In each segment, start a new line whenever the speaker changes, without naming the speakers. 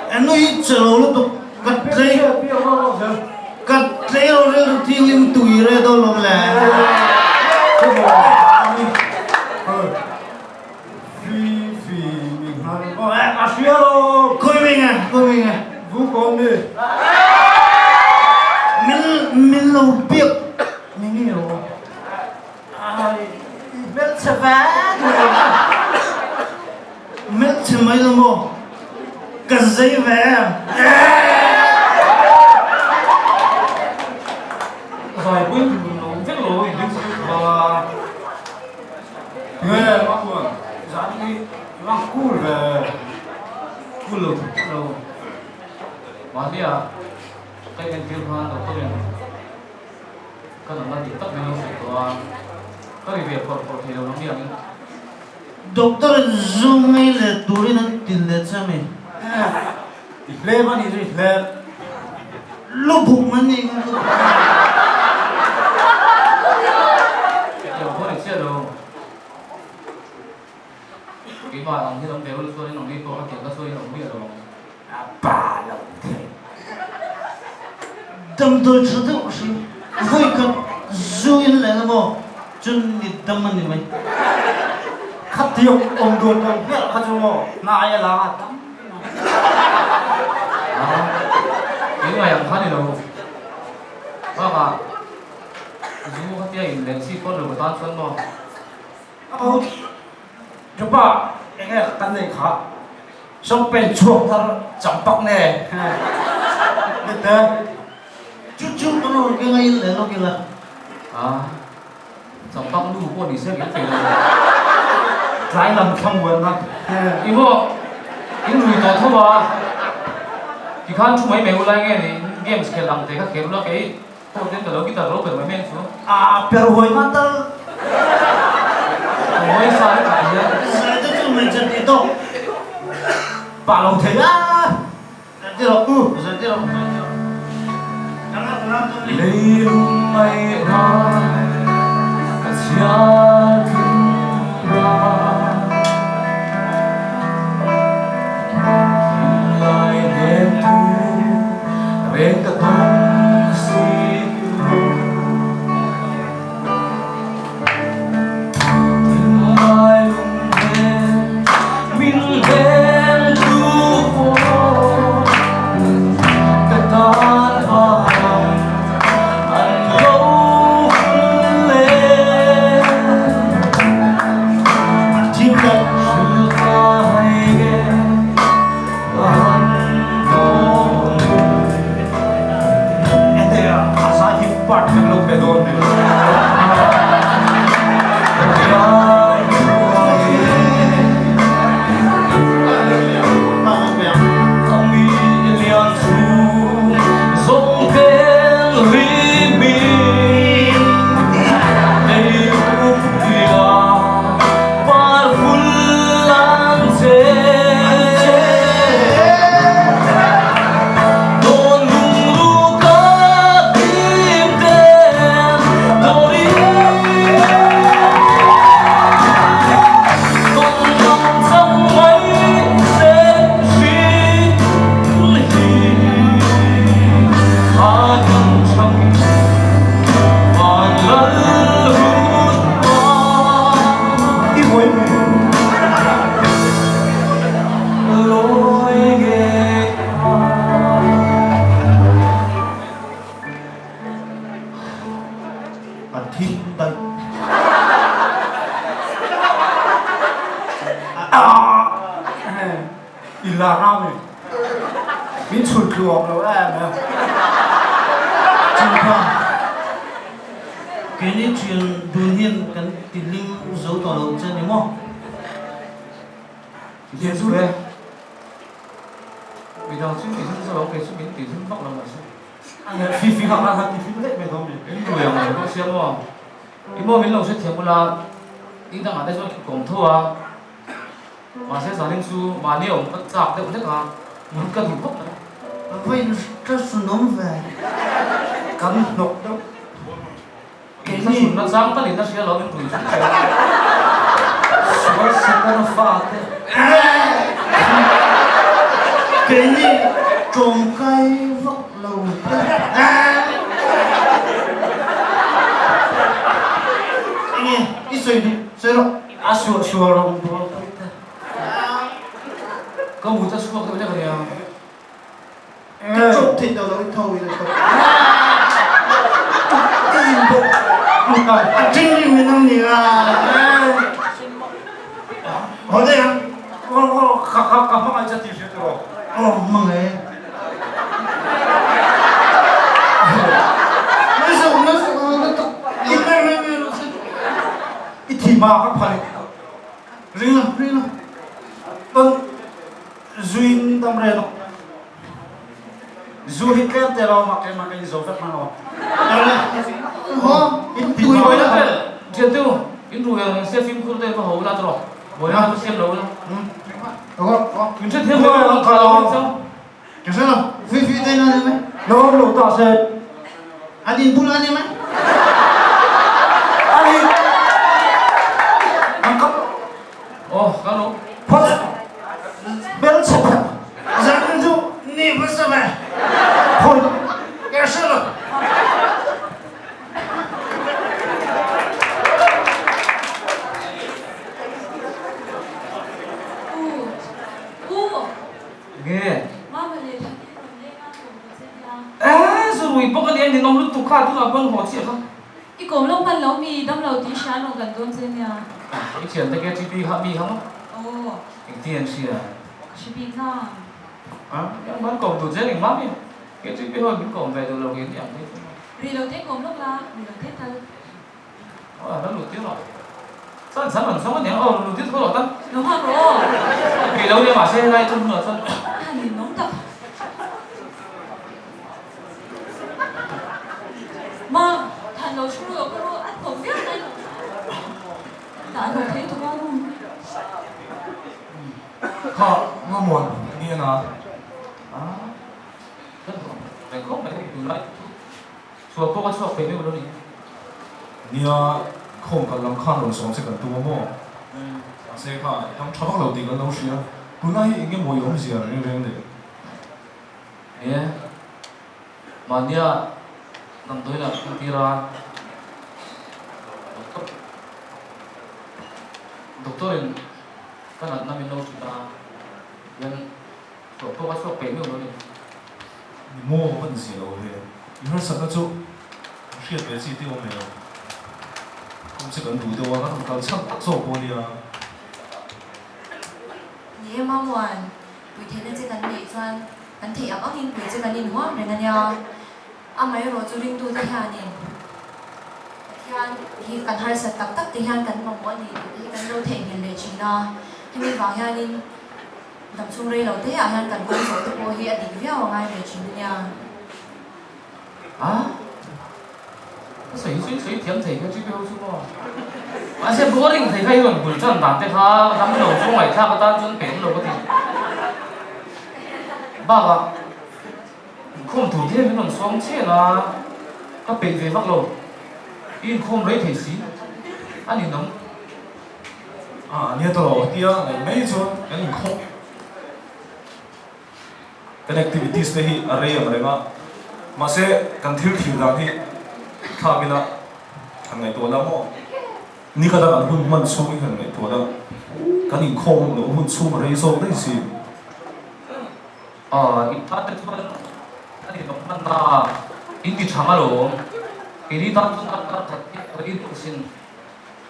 anh nói chờ lúc đó cắt lấy rồi thì lim tùy rồi đâu làm là
phi mình hay xuyên luôn
coi mình à
vũ con đi
mình lâu biết mình hiểu
biết sẽ vẽ
mình chỉ mấy lần mà cái giấy vẽ
rồi cuối cùng nó viết lỗi đứng và nghe bác buồn dán đi bác cool về cool rồi
mà đi à cái nghiên cứu hoa đầu tiên cái nó đi tất nhiên phải có cái việc của thì đâu nó miệng
doctor zoom ngay là tuổi nó tin là sao mình
lê mà đi lê
lúc bụng mình đi
điều có thể chia đâu cái bài ông thì ông béo luôn xuôi ông đi có kiểu cái xuôi ông biết rồi
bà lòng thế
tâm tôi chưa được sự vui cực duyên là nó bỏ chân đi tâm mình thì mình
khát tiêu ông đồn ông biết khát tiêu mò nãy là tắm
cái người làm khác thì đâu vâng ạ dù các tiền đến si con được toàn xuân mò
chúng ta nghe cái này khác xong bên chuột ta chậm bọc nè biết thế
chút chút nó cái ngay là nó kia là
à trong tóc đủ con đi xem cái gì
trái làm không quên lắm
이거 이거 우리 더 터봐 기간 좀 많이 매우 라게 게임 스킬 남 내가 게임로 게 또된다 여기다 로베 왜 맨수
à pero hồi mà ta
뭐에 싸는 거 아니야
sai cho chúng mình chân đi đâu
bà lòng thế á
đi đâu rồi đi đâu
lấy mây nói cha thương lại đêm thu bên cả đông xí từng mai lùng đêm mình đêm thu phố cả tan hồng anh lâu lên
chim cánh
chưa ta hay ghé part ng loob na doon. Ang ilian su song pen ribin ay upiya par fulan se
thiên đây
là rau này biến sụt ruộng rồi em nè
chim khoa cái này chuyện đồn hiên cái tình linh dấu tỏ đầu chân đúng không
tiền du đây
vì đó chứ mình không sao cái chứ mình tiền không bóc là mà
phi phi học là phi phi hết mày không
cái người này có xem không cái mô mình lòng sẽ thiệt là đi đang ở đây cho cổng thua mà sẽ giả nên su mà nếu mà chặt được hết là muốn cần thủ bốc
vậy rất nóng về
cắn nọc đâu
cái gì nó dám ta đến ta sẽ lo đến tuổi chúng ta
What's it gonna fart?
괜히 좀 까이먹 lâu à anh nghe ít xoay đi xoay đâu à xua xua đâu
có một chút suốt thôi chứ còn nhiều
cái chốt thịt đầu nó thôi rồi cái gì bộ anh chính đi miền Nam nhiều à ở đây à
가만 앉아 뒤셔도
mừng ấy bây giờ nó ít
이 디마가 팔이
riêng rồi
넌 주인 담래도 주인 때 막게 이제 vet mà
tuổi
rồi
rồi
đó
đó
chuyện tiêu in rồi xem phim không tên có hậu ra rồi buổi nào tôi xem đâu đâu
đúng không
mình sẽ thêm một lần nào sao
cái sao phi phi đây là gì
너 로다 세
anh đi bún ăn đi mấy
아니 안까
các nó
퍼스 벨체파
rằng du ni bớt sao vậy
폴
cái sao rồi
nghe
Mama le thằng đi còn lên ăn cùng với xe nhà.
rồi bữa cái này nó lúc tụ khá tức là vẫn họ chịu không
Cái cổng lông pan lấu mì đâm lầu tí sáng nó gần tuôn xe nhà.
cái chuyện cái GP hấp mi không
Ồ,
cái tiền gì à
chỉ bị na.
em vẫn còn tụt dễ đỉnh lắm đi cái GP hơi vẫn còn về từ đầu hiệnอย่างthế
Vì đầu tiên cổng lông là vì đầu tiên thật.
nó lụt tiếc rồi sao sáng lần sống cái nhàng lụt tiếc thôi rồi ta
Đúng không rồi?
vì đâu đi mà xe này trong nửa sân
Anh nhìn nóng tập. Mà thằng lầu xuống rồi có ăn cổng biết này. Đã được thế tụi con luôn.
가 너무 니나
phải không phải từ lại suốt cô có suốt về mấy cái đó đi
니야 콩 갈람 칸으로 somse kan tu mo ase kha ham thabak lo di kan lo shia kunai inge mo yom sia re re de
yeah mà nha năm tới là công ty ra doktorin kan ada namin lo kita yang suốt cô có suốt về mấy cái đó đi
ni mo ban sia lo he i har sa na chu shit be chi ti o me somse kan du de wa kan kan chak tak so ko lia
Nhé mong hoàn buổi thế nên sẽ gắn để cho gắn thể áo in buổi sẽ gắn in hóa để ngăn nhau mấy rồi chú linh tu thế hà nè thì gắn hai sợi tắc tắc thì hàng gắn mỏng quá thì gắn đâu thể hiện để chỉ nó thì mình vào hà nên tập trung đây đầu thế à hàng gắn quân số tập bồi hiện đỉnh véo ngay để chỉ nha
水甜水个这边出过，而且不过你睇睇用本身难的他，咱们老中来他个单纯变了个的，爸爸，空土天那种双切啦，他变肥发了，因空雷提死，你能
ni to lo tia lai mai chu kan in kho connectivities te hi array am renga ma se kan thil thil dang hi thamina kan ngai to la mo ni ka da kan hun man chu mi kan ngai to da kan in kho lo hun chu ma rei so dai si
이따 때 투발 아니 너무 만나 인기 장하로 이리 단순 각각 같이 무슨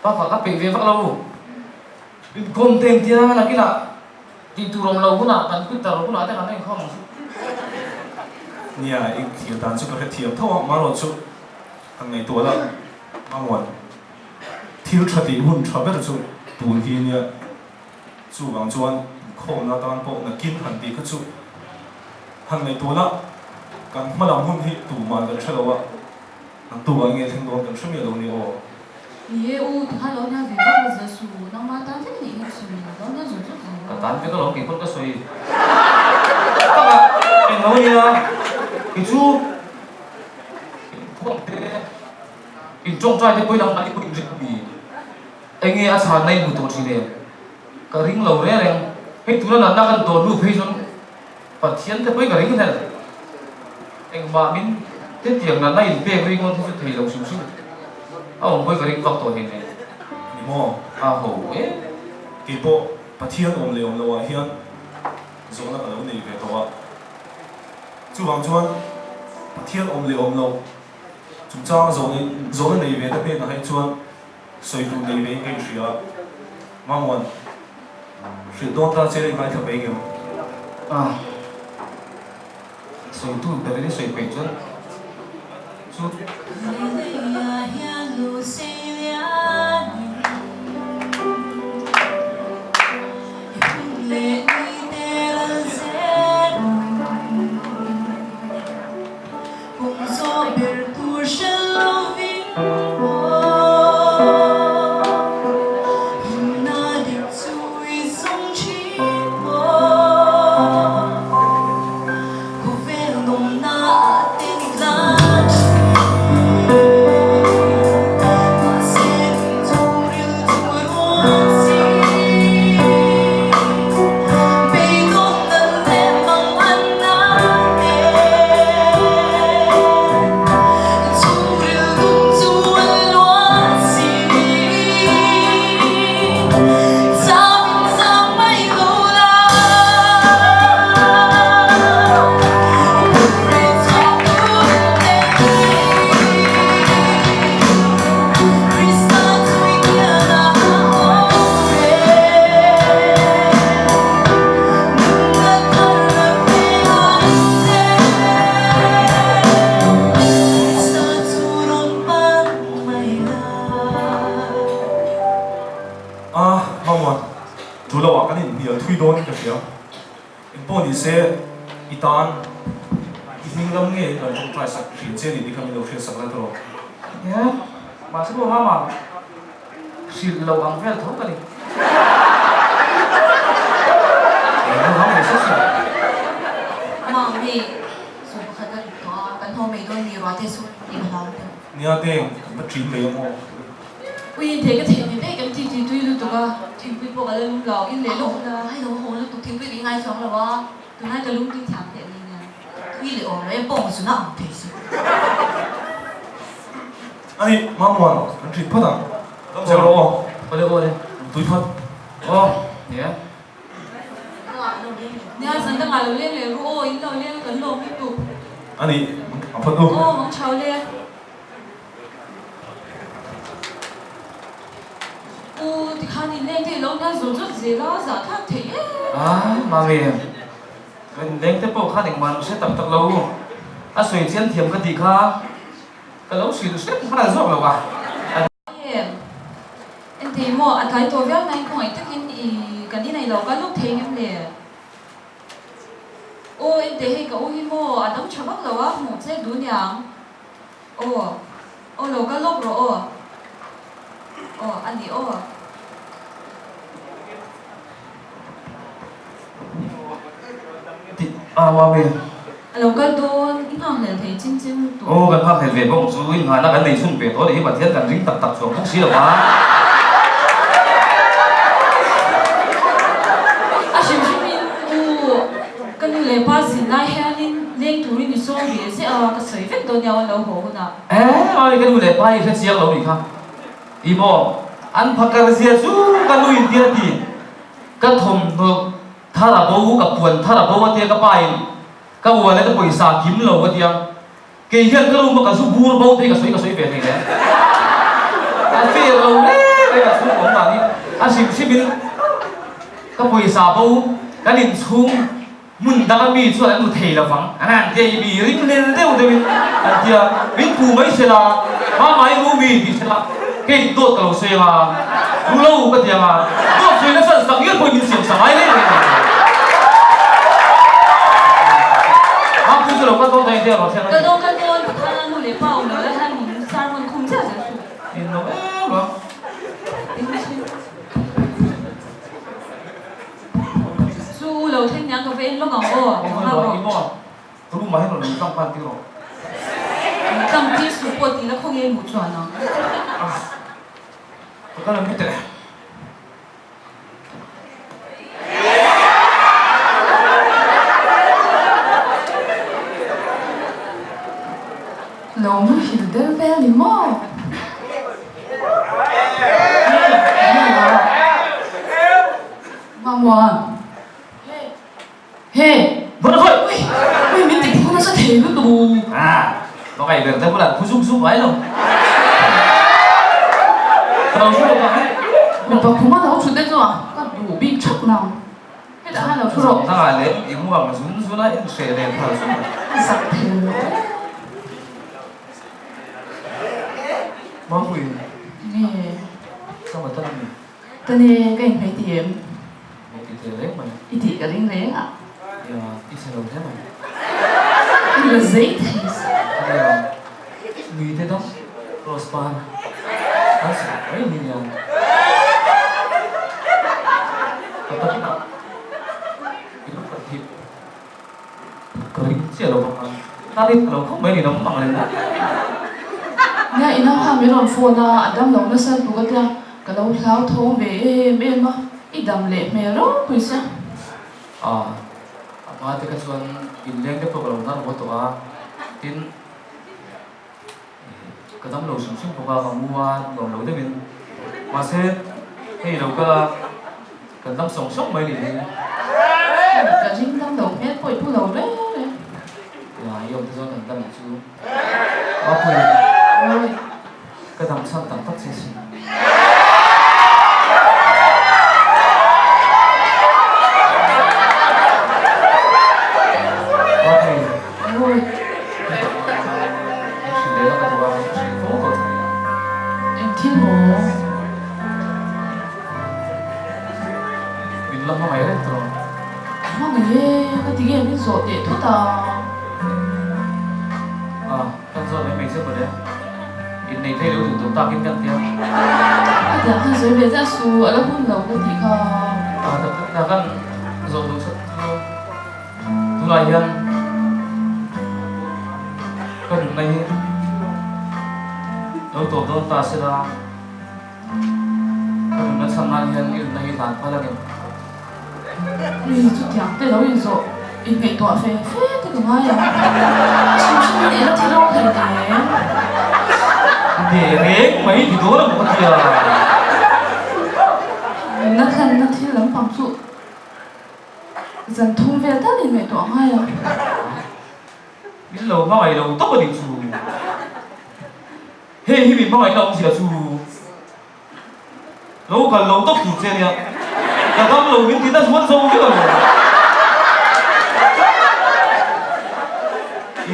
바가가 베베 박라고 곰땡티야 나기나 띠뚜럼 라고나 간 끝다로구나 아대 가는 거 하면
ni a ik thil dan chu ka he thiam thaw ma ro chu kan ngai to la ma mon thil thati hun thaber chu tun hi nia chu wang chuan kho na tan po na kin han ti ka chu han nei to na kan malam hun hi tu ma kan thalawa an tu wa nge thing don kan thmi lo ni o
Nhé u thì hai lỗ nhà về bắt giờ sủ nó mà tao thích gì hết sủ nó nhà sủ chút
cái tán cái đó cái con cái xoay các bạn cái nói nha cái chú in trong trai thì bây giờ lại cũng dịch bị anh nghe sáng nay buổi tối gì đấy cái ring lâu đấy này hết thứ là đang cần tổ lưu phê xong bát thiên thế bây cái gì thế anh bà mình thế tiếng là này về với con thì thấy lòng sung sung ông bây cái vật tổ hình này
ni mo
à hổ ấy
ki po pathian om le om lo a hian zona ka lo nei ve to a chu wang chuan pathian om le om lo chúng ta zona nei ve ta pe na hai chuan soi tu nei ve kai ria mangwan sự don ta sẽ lại thập ấy kiểu
à soi tu cái đấy soi quậy chân chút
sẽ itan ihing lam nge kan thong trai sak ri che ni kham lo khre sak la to
ya mà số mà xịt lâu bằng phèn thấu cái này không phải số xịt
mà mi số khát được đó cần hôm mấy đôi mi rồi thì số đi mà làm được
nia te ma trim le mo
ui thế cái thèm này cái gì tuy luôn tụi cái thì bây giờ cái lông lò cái lề lông là
hay đâu hôm lúc tụi thiếu bị ngay chóng là bao
tụi hai cái lông tinh thảm thế này nè
tuy là ổn đấy bông số nào thì số
ani mamwan kan tri phata tam se ro
boleh
tui phat
oh ya
nè sẵn đang ngồi lên lề ru in lò lên cái lông cái tụ
ani a phat do
ô mong cháu lên ô thì khăn đi lên thì lâu nay rồi rất dễ lo giả thác thế
à mà mình lên tới bộ khá định mình sẽ tập tập lâu à suy chiến thiểm cái gì khác cái lâu suy sẽ khá là rộng rồi
em thấy mò anh thấy tôi viết này cũng ấy tất nhiên cái này là cái lúc thấy em lệ ô em thấy cái ô hi mò anh đóng chấm bắc rồi á một xe đuôi nhàng ô là cái lúc rồi anh đi
thì à mà mình
lâu cái đôn ít hàng là thấy chính chính
ô cái phát hiện về bông chú ý là cái này xung về tối để bản thiết cần dính tập tập xuống không xí đâu quá
à xem mình cái này là bao giờ nay hay nên lên tụi mình xuống về sẽ cái sợi vết đôn nhau lâu hồ na
ơi cái này bay sẽ chiang lâu đi không ibo anh phát cái gì chú cái nuôi tiền thì cái thùng nước thà là bố cái quần thà là bố cái cái bay cái quần này cái bồi sa kiếm lâu cái tiếng cái hiện cái lúc mà cái số buôn bố thì cái sợi về này đấy cái phía lâu đấy cái số của bạn đi anh xem mình cái bồi sa bố cái điện xuống mình đang bị cho anh một thầy là vắng anh thì bị rít lên đấy rồi anh thì mình phụ mấy xe là mà máy mua mì thì sẽ là cái đốt cầu xe mà lâu cái tiếng mà đốt xe nó sẵn sàng nhất mình xiềng sải đấy à cũng là cái đốt này theo nó theo
cái đôn thằng nó lấy bao nó là thằng mình sao mình không chắc được
thì nó đó
su lâu thanh nhang cái bên nó còn
không
nó
rồi ibo tôi lúc mà hết rồi trong ban tiêu rồi
cầm tí su bột thì nó không nghe một chuẩn nó
cái này biết đấy
nhìn mò Mang Hoàn Hey
Vẫn thôi.
Ui mình tỉnh nó sẽ thế được đủ
Nó ngày việc tới một lần cứ giúp ấy rồi. Đâu giúp được cái.
Mình bảo không bắt đầu chút đấy rồi Có đủ bị chắc nào Hết đã hai lần chút rồi
Thằng này lấy yếu bằng xuống đấy sẽ đèn thở xuống.
Giặc thế
Bóng quỳ.
Nghe
Sao mà thân mình.
Tên này cái anh phải tiệm
Một cái thế đấy mà.
Ý thị cả đánh rẽ ạ
Giờ ít xe đồng thế mà.
Ý là giấy thế
Đây là nghĩ thế đó. Rospan. Nó sẽ mấy nghìn nhà. Và tất cả. Cái lúc cần thịt. Cái chỉ là đồ bằng. Ta đi đâu không mấy thì nó cũng bằng lên đó.
Nha ina ha mi ron phone na adam lo na san buga ta ka lo hlau thong ve me ma I dam le me ro puisa
Mà thì cái chuyện in lên cái program nó có tổ tin cái tấm lầu sung sung của mua còn lầu tới mình mà sẽ thì đâu cái tấm sống sốc mấy thì
ka jing dam lo me poi pu lo re
là dùng cho cần tâm chú có quyền
oi
cái tấm sang tấm tắc xí xí có quyền
oi
chỉ để nó cái đồ chỉ phố của
em thiên mo
mình làm mà mày đấy rồi
ma ne ka ti ge mi zo de thu ta
con rồi mình sẽ vào đây in này thay đổi thủ tục ta kiếm cân tiêu
ka da ha zo be za su ala hun lo ka ti ka
tập tức là kan rồi đủ sức tu lại hiền cái đường này đâu tổ đâu ta sẽ ra cái đường này sang này hiền cái đường này tàn phải là cái
ni chu tiang te lo in zo in ngai to fe te ka ma ya chim chim ni la ti lo ka de
để rét mấy thì đó là một cái gì
na khan na thi lam pam chu zan thung ve ta ni ngai to ha ya
biết lâu mà mày lâu tóc ở đỉnh chù hey mình mà mày lâu gì là chù lâu cả lâu tóc chù trên nhá cả tóc lâu miếng thịt ta xuống sâu cái rồi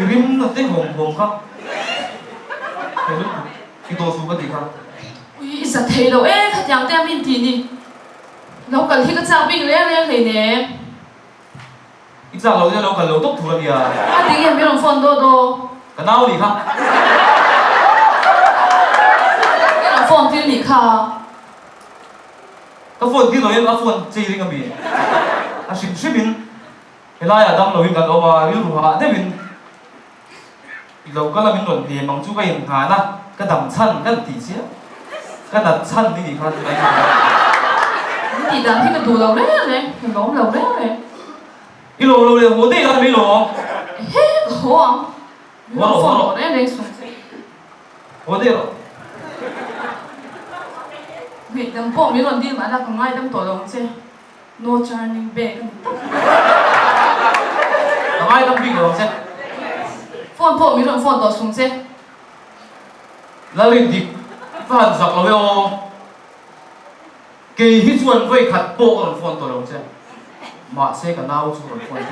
rim nó tên hồng hồng không cái lúc cái đồ xuống cái gì không
ui sa thei lo e kha tiang te min ti ni lo kal hi ka chang bing le le le ne
ít ra lâu ra lâu cả lâu tóc chù là gì à
a ti ge mi ron phone do do
cái nào đi không
ke ron phone ti ni kha
cái phone tí rồi em cái phone chơi đi cái gì xin xin mình cái này là đang lâu mình cần ở mà ví dụ thế mình lâu cái là mình còn tiền bằng chú cái hiện hà na cái đầm chân cái tỷ chứ cái đặt chân đi thì khác cái
ni ti dan thi ka du lo le le lo lo le
cái lô lô liền hồ tê là mấy lô
he ho ang mi ron phone le le sung
hồ tê rồi
mi dam po mi ron di ma la ka ngai dam to lo che no turning back
thằng ai đang bị rồi chứ
phone po mi ron phone to sung che
là liền thì phản giặc là bây kỳ hít chuồn với khát bộ còn phone to rồi chứ mà xe cả nào chuồn phone đi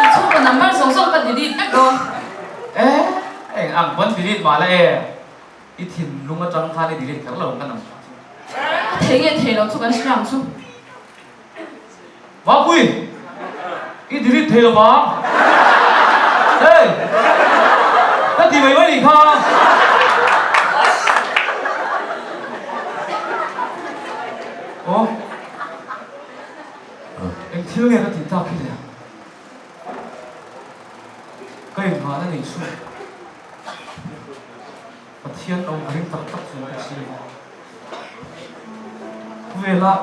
i chu ka number song song ka delete back do
ê anh ăn vẫn delete mà lại ít thìn luôn ở trong pha đi delete cả lâu cái nào
thế ge thế lo chu ka siam chu
quá quy ít delete thế mà ê cái gì mày đi không 어? em thiếu nghe nó thì tao cái gì à? Cái hình hóa nó hình xui và thiên ông hình tập tập xuống cái gì về là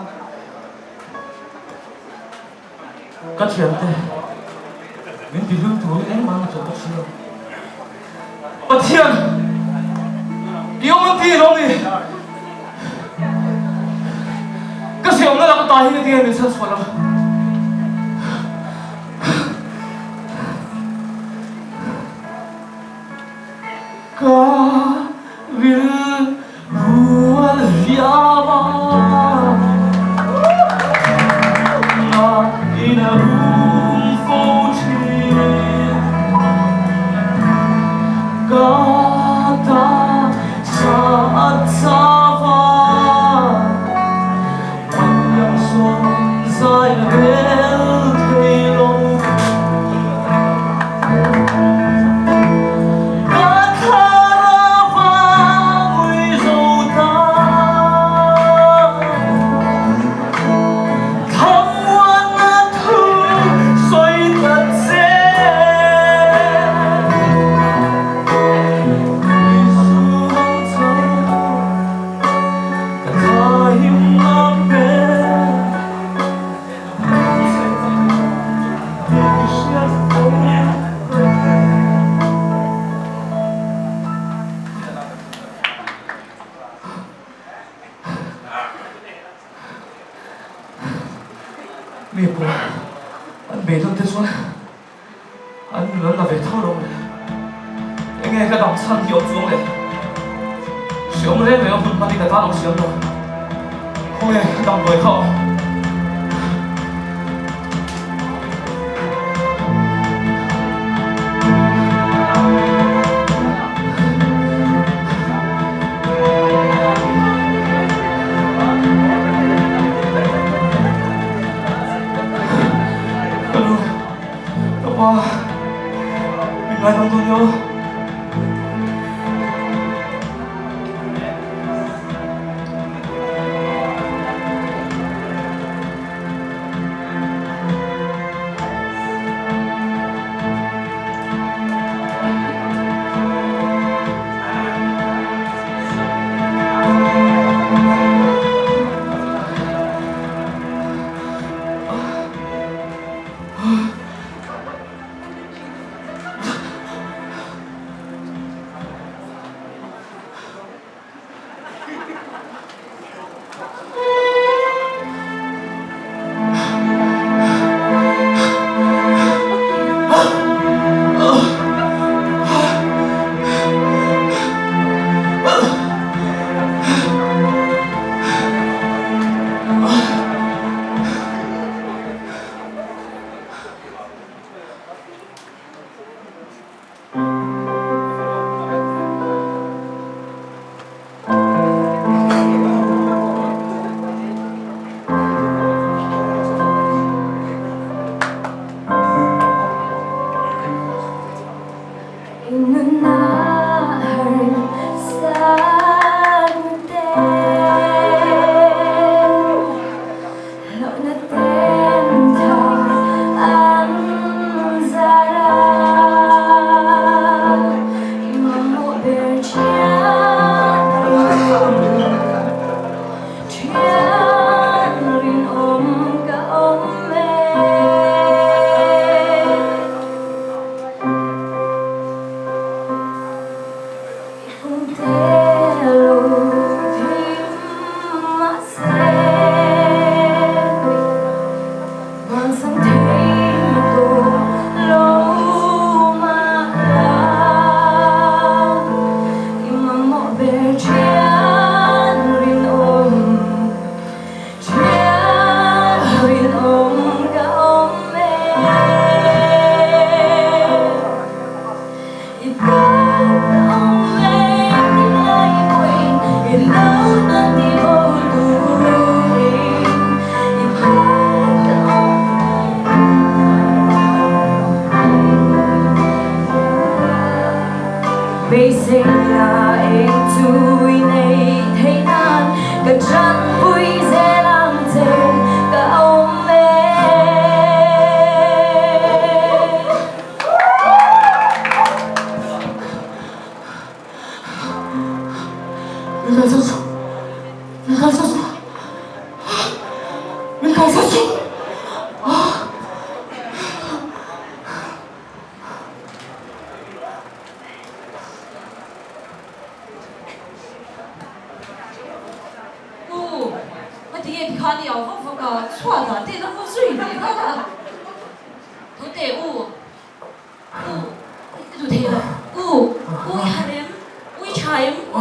cái chuyện thế mình bị lương thú em mang cho bác sĩ mà thiên yêu mình thiên không đi cái gì ông nó làm tài như thiên mình sẽ xóa rồi cả vil buat siapa na ina kata saat sabar yang xuân dài bên thầy lòng mẹ bố anh bé luôn thế xuống anh lớn là về thao đâu anh nghe cái đồng san hiệu xuống này xuống lên rồi ông bắt đi cái thao đồng xuống rồi không nghe đồng người không mình lại không thôi nhau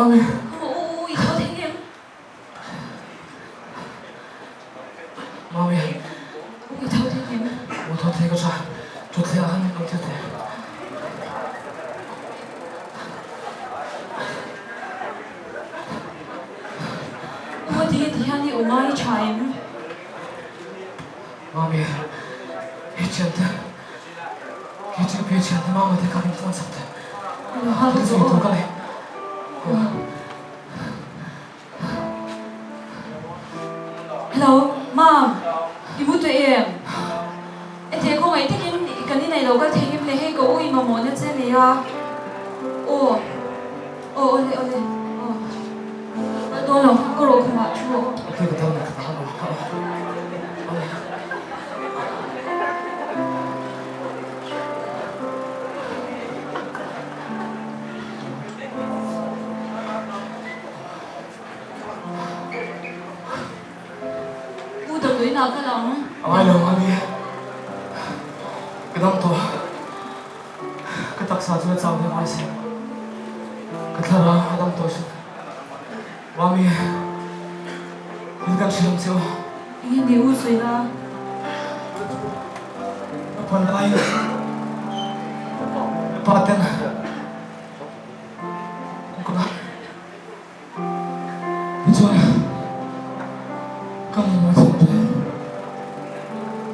Mami.
Ôi, thôi thế em.
Mami.
Ôi, thôi thế em.
Ủa thôi thế có sao? Chút thế ăn không thế thế.
Ôi, thì anh đi ôm ai trái em.
Mami. Hết chuyện thế. Hết chuyện biết chuyện thế mama thế cả mình không sắp thế. Thế gì tôi cái này.
Hello, Mom. Ibu tụi em. Em thấy cô ấy thích em cái này đâu có thấy em lấy hay cô mà muốn nó sẽ lấy à. Ồ. Ồ, ôi, ôi. Tôi là cô rồi không ạ chú.
Thế cái thằng này cái thằng này.
U tập đối nào cái lòng.
Ai đâu Mami. Cái năm tuổi. Cái tác giả chưa sao thế mai xem. Cái thằng đó năm tuổi rồi. Mami. Mình cần xem siêu.
Anh đi u rồi là.
Phần tay. Paten. Không có. Chuan. Kamu masih ada.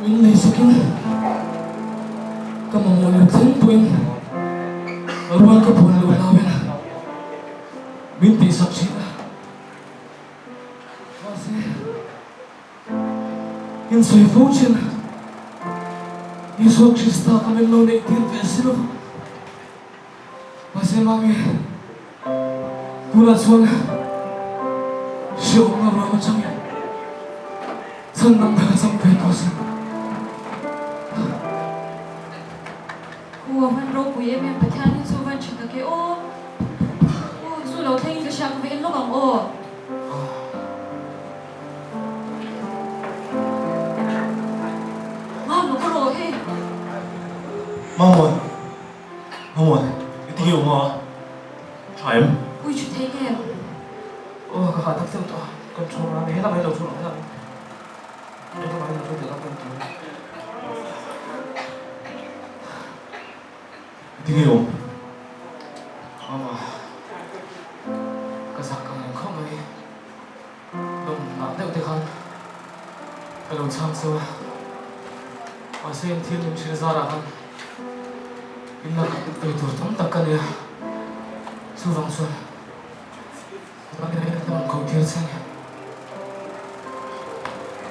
Ini sekian. Kamu mau lihat puin. Ruang kebun lu lawan. Mimpi saksi. Masih. Yang saya fujin. Yesus Kristus kami mau naikin vesilo. Masih mami. Bulan suan. Siapa ngabra macamnya. Senang banget sampai kosan.
Ủa, văn rô của em phải than đến số văn chỉ là cái ô. Ô, số đầu thanh cái sáng với em nó bằng ô. Mom, nó có rồi he.
Mong cái tiêu mà phải em.
Ui, chú thấy em.
Ô, các bạn thắc to. Con trâu ra hết là mấy đầu xuống rồi. Đây các bạn đầu xuống từ các con trâu.
Tiêu.
Mama. Cái giặc càng không ấy. Đồng nặng theo thế khăn. Cái đầu chăm sâu. Và xem thiên linh chỉ ra ra khăn. In là cái tuổi tuổi thống tắc cái này. Sư vọng xuân. Bạn này là một câu chuyện xanh.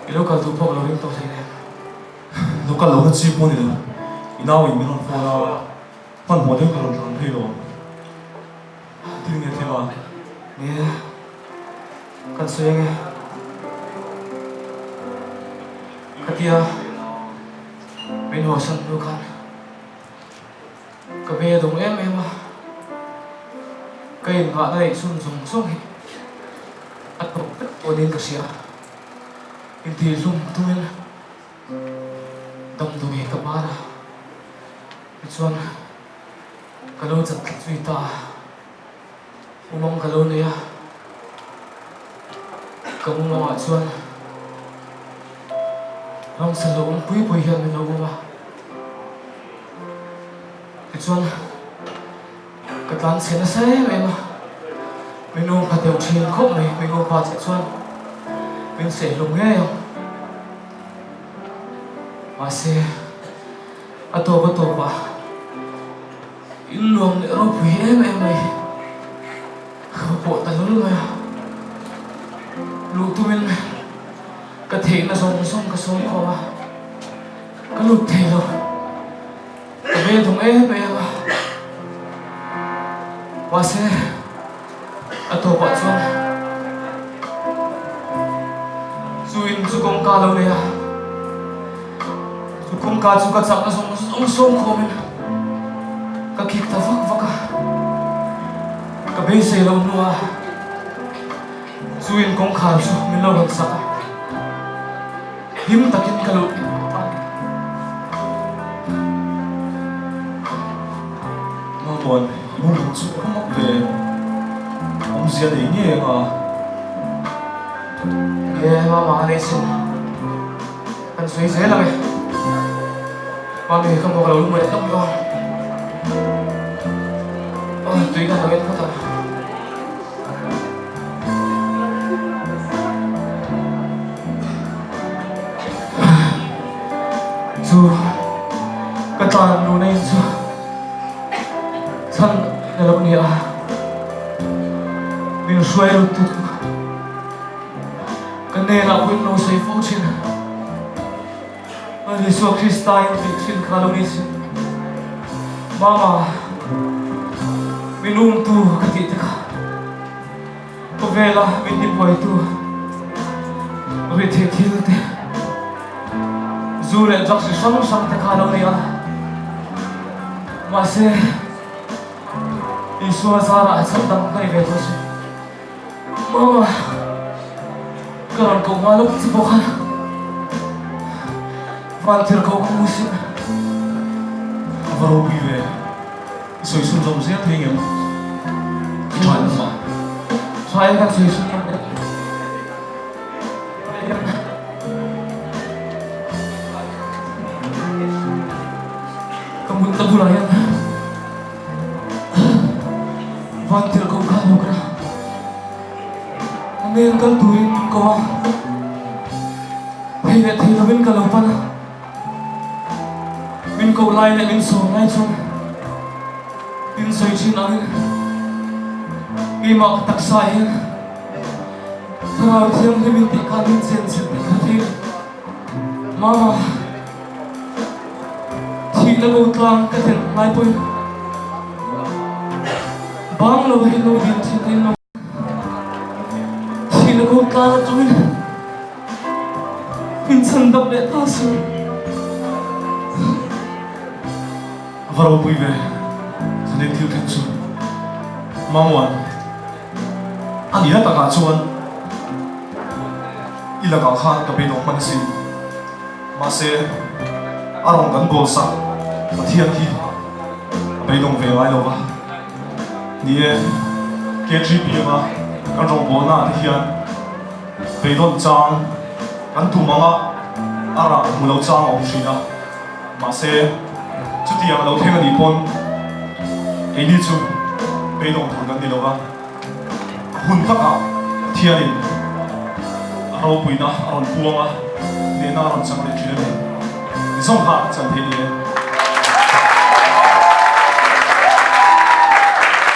Lúc cả tụ bọc lâu đến tàu này.
Lúc cả lâu nó chỉ buồn nữa. Nào mình không phải là phần hóa theo cái lòng hay rồi. Tiếng nghe thế mà.
Nghe. Cần suy nghe. Cái kia. Bên hồ sân lưu khăn. Cái bê đúng em à. Cây ngọn đây xuân dùng xuống hết. Ăn bụng tất ổn đến cả xìa. In thì lung tuên. Đồng tụi mình các bạn à. Chuan. Cái lô chặt duy ta. Mong cái lô này à. Cái mong ở chuan. Long sân lô ông quý bùi hiền mình đâu mà. Cái chuan. Cái tán xe nó xe em à. Mình ôm cả tiểu chiến khóc này. Mình ôm bà chạy chuan. Mình sẽ lùng nghe không? Mà xe. À tổ bà. In luồng nữa rồi quý em này. Không bộ ta lớn rồi à. Lũ tụi mình. Cái thế là xong cái sống khó à. Cái lụt thế rồi. Cái bê thùng em à. Và xe. À tổ bà chuan. Duin chú công ca lâu này à. Chú công ca chú cắt sẵn là sống khó mình. Cái kịp ta vắc à. Cái bê xe lâu nữa à. Duin công khá chú mình lâu gần sẵn à. Hiếm ta kinh cái lụt.
Mong muốn chút không mắc về. Ông chia để nhẹ à
ye mama này xin anh suy dễ lắm mà mình không có lâu lúc mới không được tuy là nói thật dù cái toàn đồ này dù thân là lâu nhiều mình xoay được tụt cái này là quên nó sẽ phụ trên anh đi xuống Christa việc xin khá lâu đi xin mama mình tu cái gì thế cả có vẻ là mình đi quay tu vì thế thiếu thế dù là chắc sẽ sống thế khá lâu đi à mà sẽ đi xuống ra lại sắp đâm cái về thôi chứ mama còn cậu mà lúc chỉ bỏ van thiệt cậu không muốn xin
vào bây về soi xuống trong giếng thấy nghe
Xoay mà xoay kan xoay xuống nhầm đấy kamu tak boleh ya vantir kau kalau kena ane angkat tuin kau hidup hidup min kalau pana min kau lain min so lain so min so chin angin Ima tak saya, terlalu jam ni minta kalian sensitif. Mama, tidak kau telang keten, lain pun. Bang lo hino din cinta, tidak kau telang tuin. Insan tak boleh tahu.
vào bây về nên thiếu thiên chủ mong muốn anh nhớ tất cả chuan ila ka khan ka be dong man sin ma se arong kan bol sa pathian hi be dong ve lai lo ba ni KGP ma kan rong bol na hian be dong chang kan tu manga ara mu lo chang om shina ma se chu ti ang lo theng ani pon e ni chu be dong thang kan ni lo ba hun taka thianin aro puina aron puanga ne na ron chang le thile ni song ha chan the ni